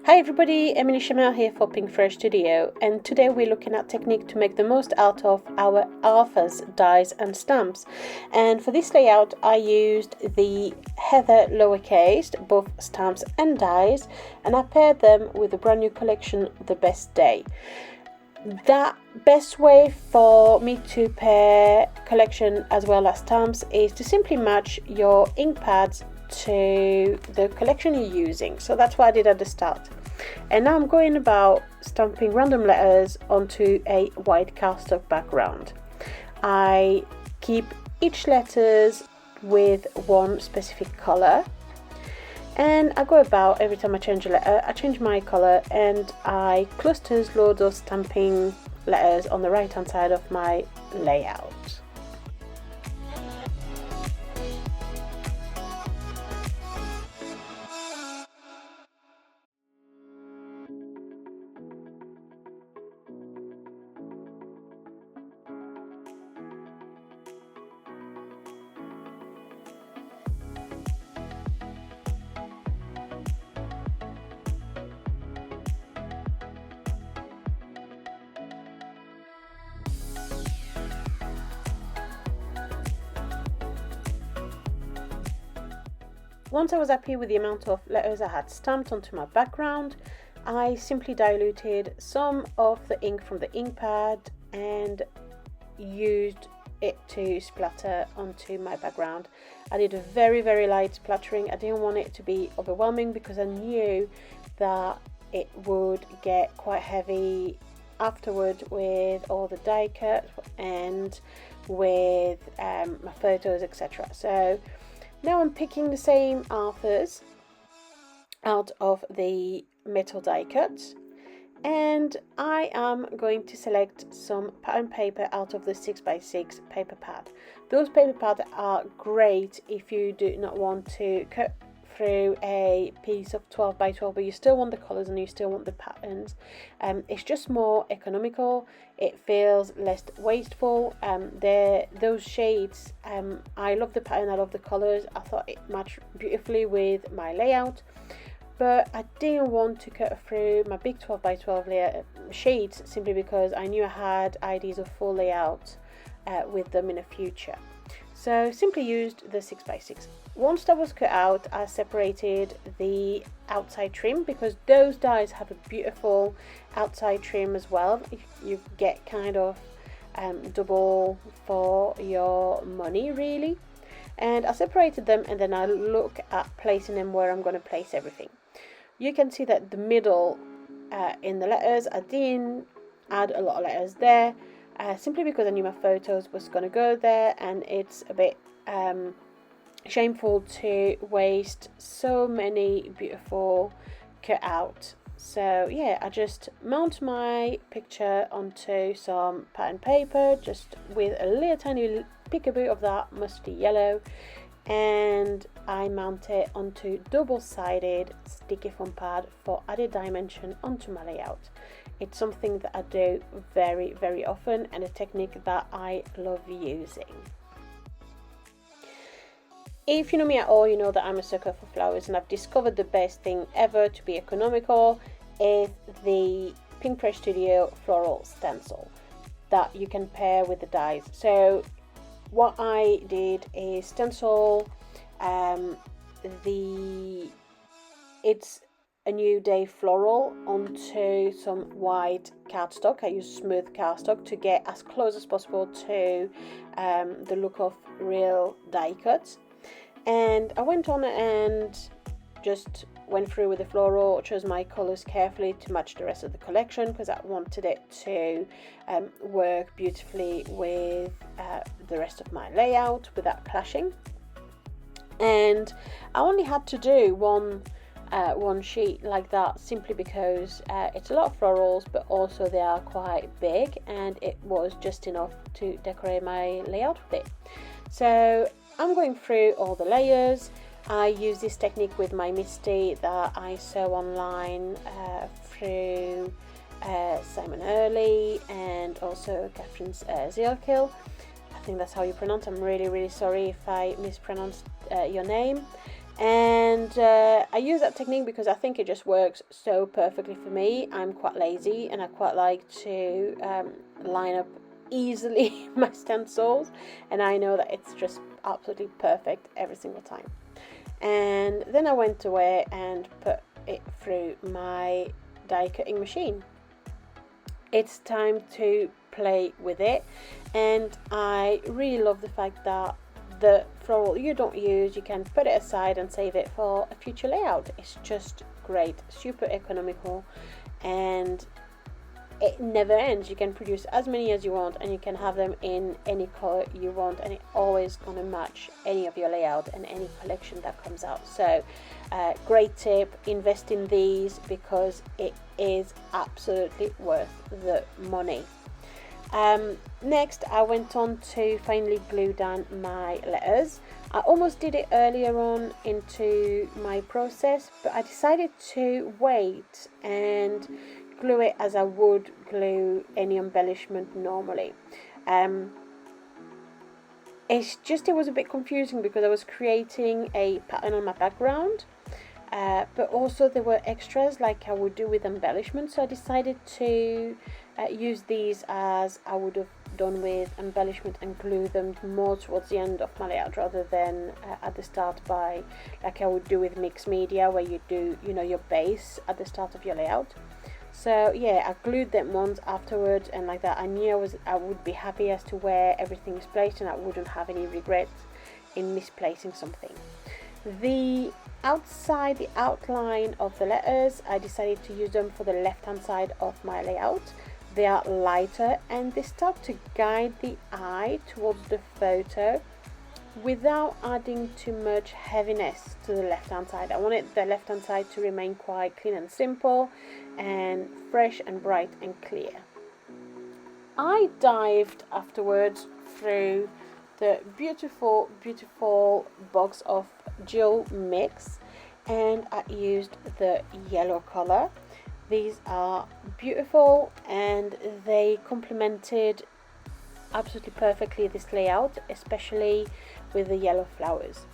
Hi everybody, Emilie Chamel here for Pinkfresh Studio, and today we're looking at technique to make the most out of our authors, dies and stamps. And for this layout I used the Heather lowercase, both stamps and dies, and I paired them with the brand new collection The Best Day. The best way for me to pair collection as well as stamps is to simply match your ink pads to the collection you're using. So that's what I did at the start. And now I'm going about stamping random letters onto a white cardstock background. I keep each letters with one specific color, and I go about every time I change a letter, I change my color and I cluster load those stamping letters on the right hand side of my layout. Once I was happy with the amount of letters I had stamped onto my background, I simply diluted some of the ink from the ink pad and used it to splatter onto my background. I did a very light splattering. I didn't want it to be overwhelming because I knew that it would get quite heavy afterward with all the die cut and with my photos, etc. So now I'm picking the same authors out of the metal die cuts, and I am going to select some pattern paper out of the 6x6 paper pad. Those paper pads are great if you do not want to cut through a piece of 12x12 but you still want the colors and you still want the patterns. It's just more economical, it feels less wasteful. Those shades, I love the pattern, I love the colors, I thought it matched beautifully with my layout, but I didn't want to cut through my big 12x12 shades simply because I knew I had ideas of full layout with them in the future. So simply used the 6x6. Once that was cut out, I separated the outside trim because those dies have a beautiful outside trim as well. You get kind of double for your money really. And I separated them and then I look at placing them where I'm going to place everything. You can see that the middle in the letters, I didn't add a lot of letters there. Simply because I knew my photos was going to go there, and it's a bit shameful to waste so many beautiful cut out. So yeah, I just mount my picture onto some pattern paper just with a little tiny peekaboo of that musty yellow, and I mount it onto double-sided sticky foam pad for added dimension onto my layout. It's something that I do very often and a technique that I love using. If you know me at all, you know that I'm a sucker for flowers, and I've discovered the best thing ever to be economical is the Pinkfresh Studio floral stencil that you can pair with the dies. So what I did is stencil it's a New Day floral onto some white cardstock. I use smooth cardstock to get as close as possible to the look of real die cuts. And I went on and just went through with the floral, chose my colors carefully to match the rest of the collection because I wanted it to work beautifully with the rest of my layout without clashing. And I only had to do one sheet like that simply because it's a lot of florals, but also they are quite big, and it was just enough to decorate my layout with it. So I'm going through all the layers. I use this technique with my Misty that I sew online through Simon Early and also Catherine's Zilkill. I think that's how you pronounce. I'm really sorry if I mispronounced your name. And I use that technique because I think it just works so perfectly for me. I'm quite lazy and I quite like to line up easily my stencils, and I know that it's just absolutely perfect every single time. And then I went away and put it through my die cutting machine. It's time to play with it, and I really love the fact that the floral you don't use, you can put it aside and save it for a future layout. It's just great, super economical, and it never ends. You can produce as many as you want, and you can have them in any color you want, and it's always going to match any of your layout and any collection that comes out. So great tip, invest in these because it is absolutely worth the money. Next I went on to finally glue down my letters. I almost did it earlier on into my process, but I decided to wait and glue it as I would glue any embellishment normally. It was a bit confusing because I was creating a pattern on my background, but also there were extras like I would do with embellishment, so I decided to use these as I would have done with embellishment and glue them more towards the end of my layout rather than at the start, by like I would do with mixed media, where you do your base at the start of your layout. So yeah, I glued them once afterwards, and like that I knew I would be happy as to where everything is placed, and I wouldn't have any regrets in misplacing something. The outside, the outline of the letters, I decided to use them for the left hand side of my layout. They are lighter and they start to guide the eye towards the photo without adding too much heaviness to the left hand side. I wanted the left hand side to remain quite clean and simple and fresh and bright and clear. I dived afterwards through the beautiful box of Jill mix, and I used the yellow color. These are beautiful and they complemented absolutely perfectly this layout, especially with the yellow flowers.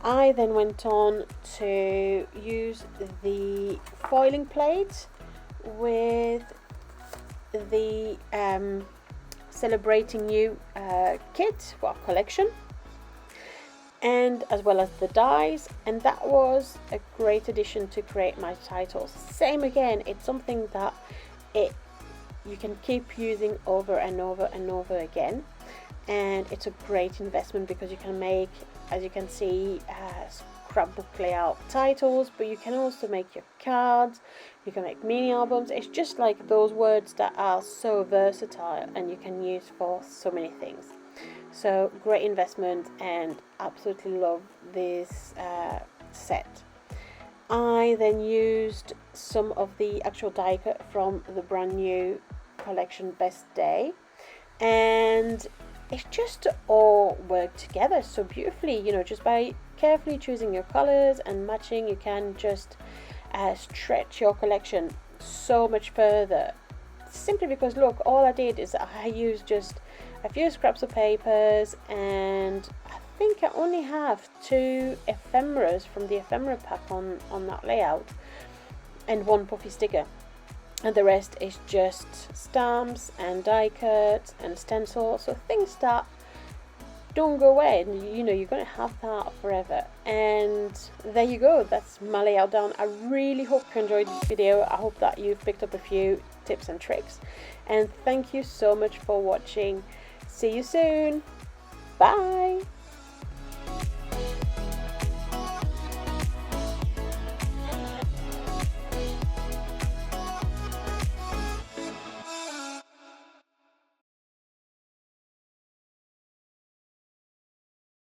I then went on to use the foiling plate with the Celebrating You kit, collection, and as well as the dies, and that was a great addition to create my titles. Same again, it's something that you can keep using over and over and over again, and it's a great investment because you can make, as you can see, scrapbook layout titles, but you can also make your cards, you can make mini albums. It's just like those words that are so versatile and you can use for so many things. So great investment, and absolutely love this set. I then used some of the actual die cut from the brand new collection Best Day, and it just all worked together so beautifully. Just by carefully choosing your colors and matching, you can just stretch your collection so much further, simply because look, all I did is I used just a few scraps of papers, and I think I only have 2 ephemeras from the ephemera pack on that layout, and 1 puffy sticker, and the rest is just stamps and die cuts and stencils, so things that don't go away, and you're going to have that forever. And there you go, that's my layout done. I really hope you enjoyed this video. I hope that you've picked up a few tips and tricks, and thank you so much for watching. See you soon. Bye.